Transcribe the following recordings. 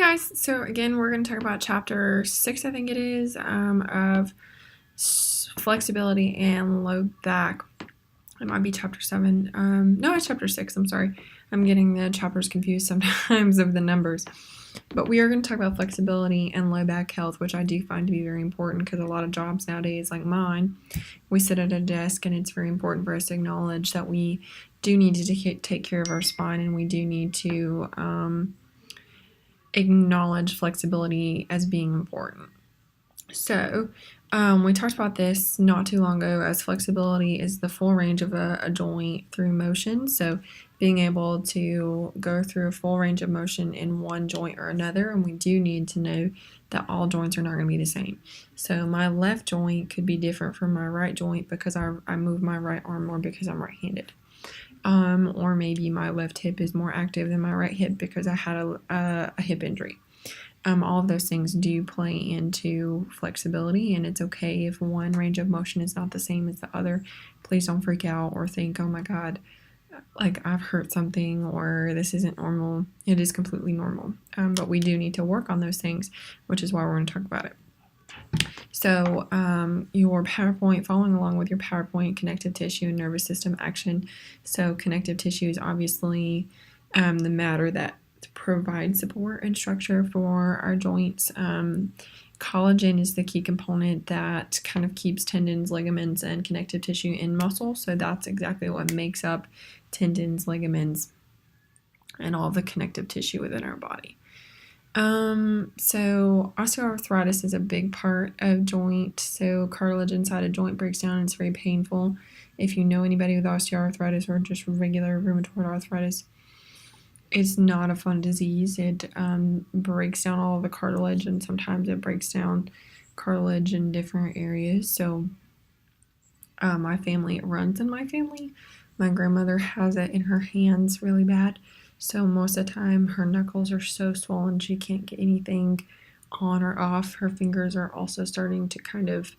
guys, so again we're going to talk about chapter 6, I think it is, of flexibility and low back. It might be chapter 7. No, it's chapter 6, I'm sorry. I'm getting the chapters confused sometimes of the numbers. But we are going to talk about flexibility and low back health, which I do find to be very important because a lot of jobs nowadays, like mine, we sit at a desk and it's very important for us to acknowledge that we do need to take care of our spine, and we do need to acknowledge flexibility as being important. So we talked about this not too long ago, as flexibility is the full range of a joint through motion. So being able to go through a full range of motion in one joint or another, and we do need to know that all joints are not going to be the same. So my left joint could be different from my right joint because I move my right arm more because I'm right-handed. Or maybe my left hip is more active than my right hip because I had a hip injury. All of those things do play into flexibility, and it's okay if one range of motion is not the same as the other. Please don't freak out or think, oh my God, like I've hurt something or this isn't normal. It is completely normal, but we do need to work on those things, which is why we're going to talk about it. So your PowerPoint, following along with your PowerPoint, connective tissue and nervous system action. So connective tissue is obviously the matter that provides support and structure for our joints. Collagen is the key component that kind of keeps tendons, ligaments, and connective tissue in muscle. So that's exactly what makes up tendons, ligaments, and all the connective tissue within our body. So osteoarthritis is a big part of joint. So cartilage inside a joint breaks down and it's very painful. If you know anybody with osteoarthritis or just regular rheumatoid arthritis, it's not a fun disease. It breaks down all of the cartilage, and sometimes it breaks down cartilage in different areas. So my family, it runs in my family. My grandmother has it in her hands really bad. So most of the time her knuckles are so swollen she can't get anything on or off. Her fingers are also starting to kind of,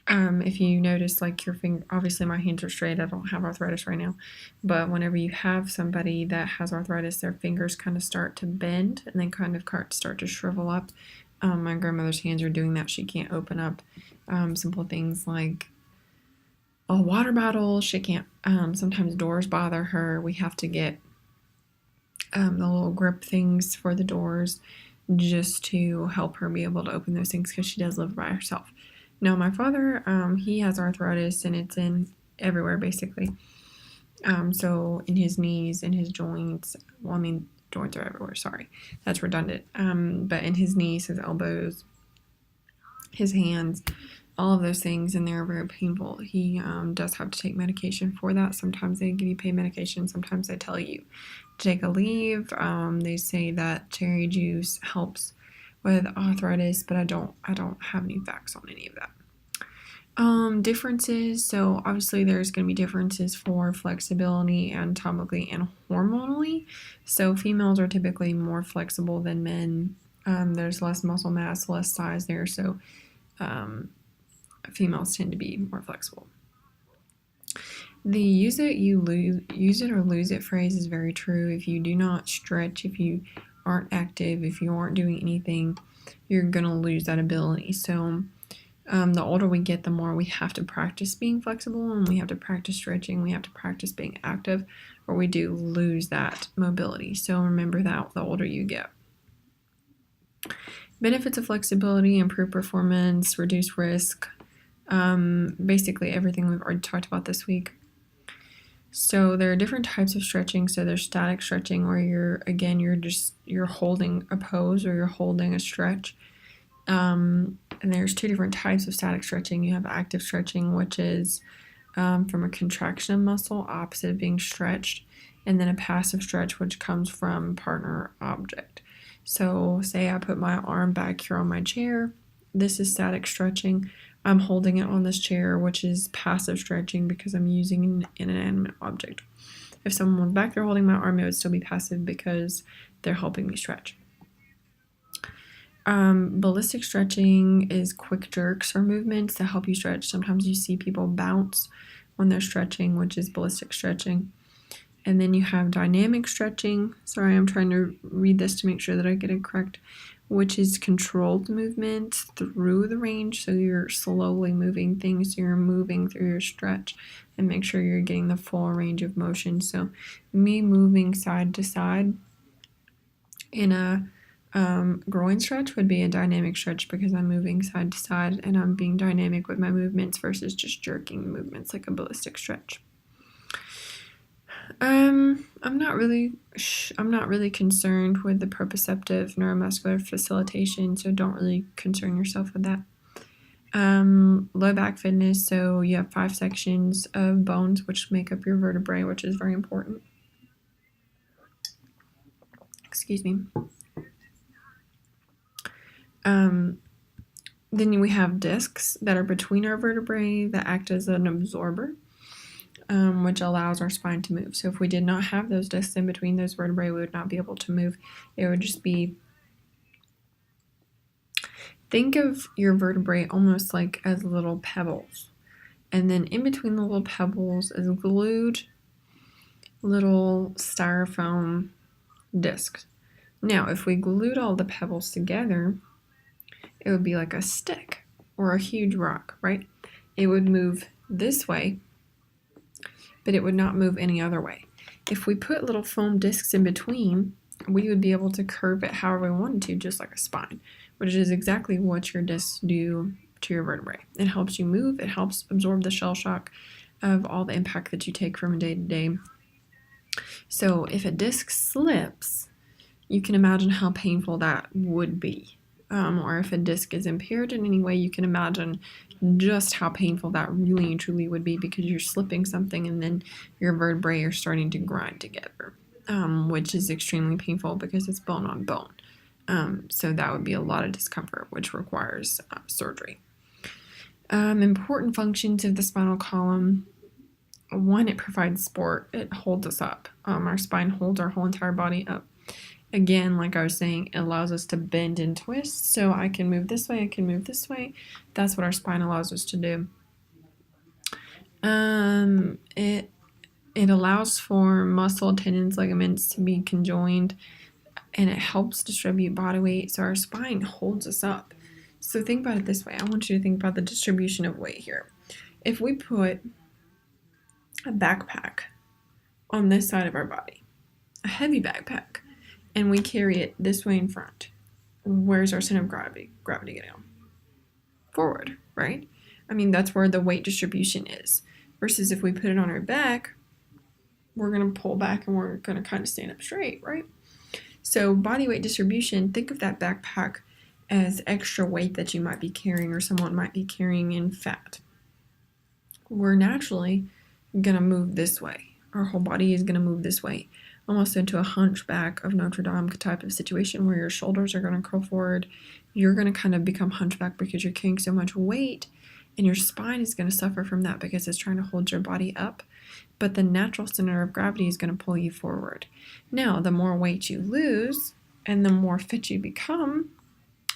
if you notice, like your finger, obviously my hands are straight. I don't have arthritis right now. But whenever you have somebody that has arthritis, their fingers kind of start to bend and then kind of start to shrivel up. My grandmother's hands are doing that. She can't open up simple things like a water bottle. She can't, sometimes doors bother her. We have to get the little grip things for the doors just to help her be able to open those things because she does live by herself. Now my father, he has arthritis and it's in everywhere basically. So in his knees, in his joints, well, I mean, joints are everywhere, sorry, that's redundant. But in his knees, his elbows, his hands, all of those things, and they're very painful. He does have to take medication for that. Sometimes they give you pain medication, sometimes they tell you to take a leave. They say that cherry juice helps with arthritis, but I don't have any facts on any of that. Differences, so obviously there's going to be differences for flexibility anatomically and hormonally. So females are typically more flexible than men. There's less muscle mass, less size there, so females tend to be more flexible. The use it or lose it phrase is very true. If you do not stretch, if you aren't active, if you aren't doing anything, you're going to lose that ability. So the older we get, the more we have to practice being flexible, and we have to practice stretching, we have to practice being active, or we do lose that mobility. So remember that the older you get. Benefits of flexibility: improve performance, reduce risk, basically everything we've already talked about this week. So there are different types of stretching. So there's static stretching, where you're holding a pose or you're holding a stretch. And there's two different types of static stretching. You have active stretching, which is from a contraction of muscle, opposite of being stretched, and then a passive stretch, which comes from partner object. So say I put my arm back here on my chair. This is static stretching. I'm holding it on this chair, which is passive stretching because I'm using an inanimate object. If someone was back there holding my arm, it would still be passive because they're helping me stretch. Ballistic stretching is quick jerks or movements to help you stretch. Sometimes you see people bounce when they're stretching, which is ballistic stretching. And then you have dynamic stretching. Sorry, I'm trying to read this to make sure that I get it correct, which is controlled movement through the range. So you're slowly moving things, you're moving through your stretch and make sure you're getting the full range of motion. So me moving side to side in a groin stretch would be a dynamic stretch because I'm moving side to side and I'm being dynamic with my movements versus just jerking the movements like a ballistic stretch. I'm not really concerned with the proprioceptive neuromuscular facilitation, so don't really concern yourself with that. Low back fitness, so you have 5 sections of bones which make up your vertebrae, which is very important. Excuse me. Then we have discs that are between our vertebrae that act as an absorber, which allows our spine to move. So if we did not have those discs in between those vertebrae, we would not be able to move. It would just be, think of your vertebrae almost like as little pebbles. And then in between the little pebbles is glued little styrofoam discs. Now, if we glued all the pebbles together, it would be like a stick or a huge rock, right? It would move this way, but it would not move any other way. If we put little foam discs in between, we would be able to curve it however we wanted to, just like a spine, which is exactly what your discs do to your vertebrae. It helps you move, it helps absorb the shell shock of all the impact that you take from day to day. So if a disc slips, you can imagine how painful that would be. Or if a disc is impaired in any way, you can imagine just how painful that really and truly would be because you're slipping something and then your vertebrae are starting to grind together, which is extremely painful because it's bone on bone. So that would be a lot of discomfort, which requires surgery. Important functions of the spinal column. One, it provides support. It holds us up. Our spine holds our whole entire body up. Again, like I was saying, it allows us to bend and twist. So I can move this way, I can move this way. That's what our spine allows us to do. It allows for muscle, tendons, ligaments to be conjoined, and it helps distribute body weight. So our spine holds us up. So think about it this way. I want you to think about the distribution of weight here. If we put a backpack on this side of our body, a heavy backpack, and we carry it this way in front, where's our center of gravity? Gravity getting on? Forward, right? I mean, that's where the weight distribution is. Versus if we put it on our back, we're going to pull back and we're going to kind of stand up straight, right? So body weight distribution, think of that backpack as extra weight that you might be carrying or someone might be carrying in fat. We're naturally going to move this way. Our whole body is going to move this way, almost into a hunchback of Notre Dame type of situation where your shoulders are going to curl forward. You're going to kind of become hunchback because you're carrying so much weight, and your spine is going to suffer from that because it's trying to hold your body up. But the natural center of gravity is going to pull you forward. Now, the more weight you lose and the more fit you become,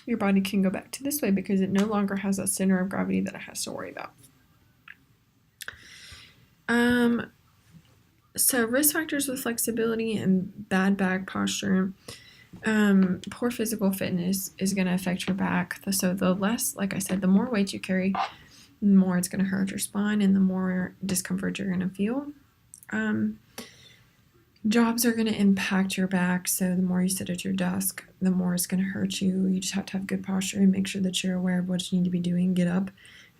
your body can go back to this way because it no longer has a center of gravity that it has to worry about. So risk factors with flexibility and bad back posture. Poor physical fitness is going to affect your back. So the less, like I said, the more weight you carry, the more it's going to hurt your spine and the more discomfort you're going to feel. Jobs are going to impact your back. So the more you sit at your desk, the more it's going to hurt you. You just have to have good posture and make sure that you're aware of what you need to be doing. Get up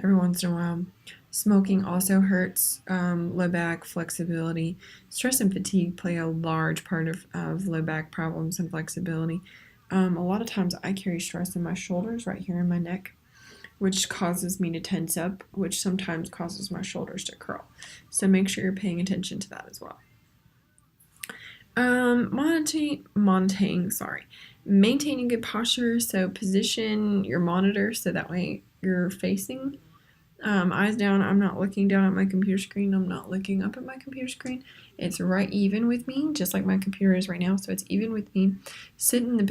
every once in a while. Smoking also hurts low back flexibility. Stress and fatigue play a large part of low back problems and flexibility. A lot of times I carry stress in my shoulders right here in my neck, which causes me to tense up, which sometimes causes my shoulders to curl. So make sure you're paying attention to that as well. Maintaining good posture. So position your monitor so that way you're facing eyes down. I'm not looking down at my computer screen. I'm not looking up at my computer screen. It's right even with me, just like my computer is right now. So it's even with me. Sit in the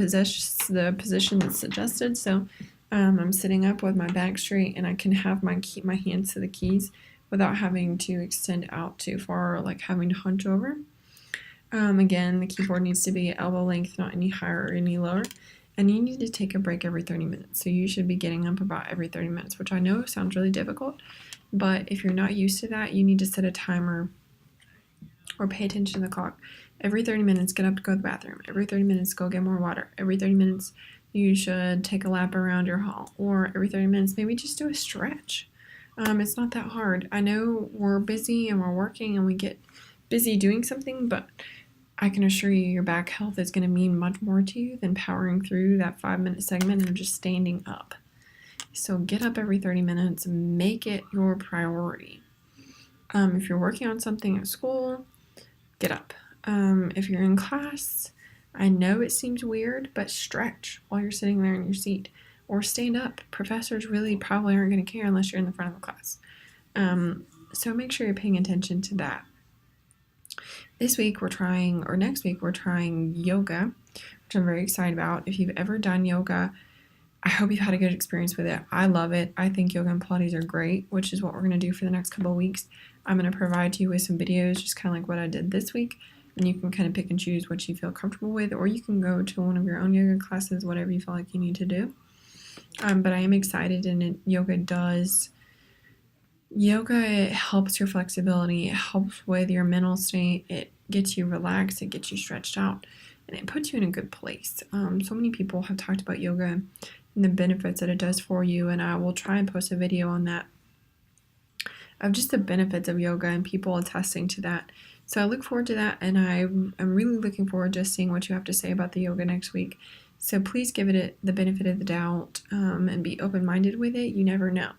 position that's suggested. So I'm sitting up with my back straight, and I can have my hands to the keys without having to extend out too far or like having to hunch over. Again, the keyboard needs to be at elbow length, not any higher or any lower. And you need to take a break every 30 minutes. So you should be getting up about every 30 minutes, which I know sounds really difficult. But if you're not used to that, you need to set a timer or pay attention to the clock. Every 30 minutes, get up to go to the bathroom. Every 30 minutes, go get more water. Every 30 minutes, you should take a lap around your hall. Or every 30 minutes, maybe just do a stretch. It's not that hard. I know we're busy and we're working and we get busy doing something, but I can assure you your back health is going to mean much more to you than powering through that 5-minute segment and just standing up. So get up every 30 minutes, make it your priority. If you're working on something at school, get up. If you're in class, I know it seems weird, but stretch while you're sitting there in your seat or stand up. Professors really probably aren't going to care unless you're in the front of the class. So make sure you're paying attention to that. Next week we're trying yoga, which I'm very excited about. If you've ever done yoga, I hope you've had a good experience with it. I love it. I think yoga and Pilates are great, which is what we're going to do for the next couple of weeks. I'm going to provide you with some videos, just kind of like what I did this week, and you can kind of pick and choose what you feel comfortable with, or you can go to one of your own yoga classes, whatever you feel like you need to do. But I am excited, and yoga helps your flexibility, it helps with your mental state, it gets you relaxed, it gets you stretched out, and it puts you in a good place. So many people have talked about yoga and the benefits that it does for you, and I will try and post a video on that of just the benefits of yoga and people attesting to that. So I look forward to that, and I'm really looking forward to seeing what you have to say about the yoga next week. So please give it the benefit of the doubt, and be open-minded with it. You never know.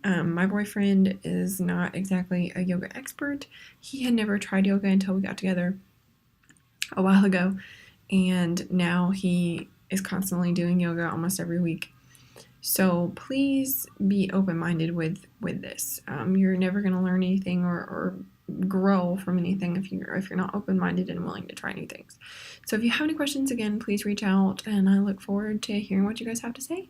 My boyfriend is not exactly a yoga expert. He had never tried yoga until we got together a while ago, and now he is constantly doing yoga almost every week. So please be open-minded with this. You're never going to learn anything or grow from anything if you're not open-minded and willing to try new things. So if you have any questions, again, please reach out, and I look forward to hearing what you guys have to say.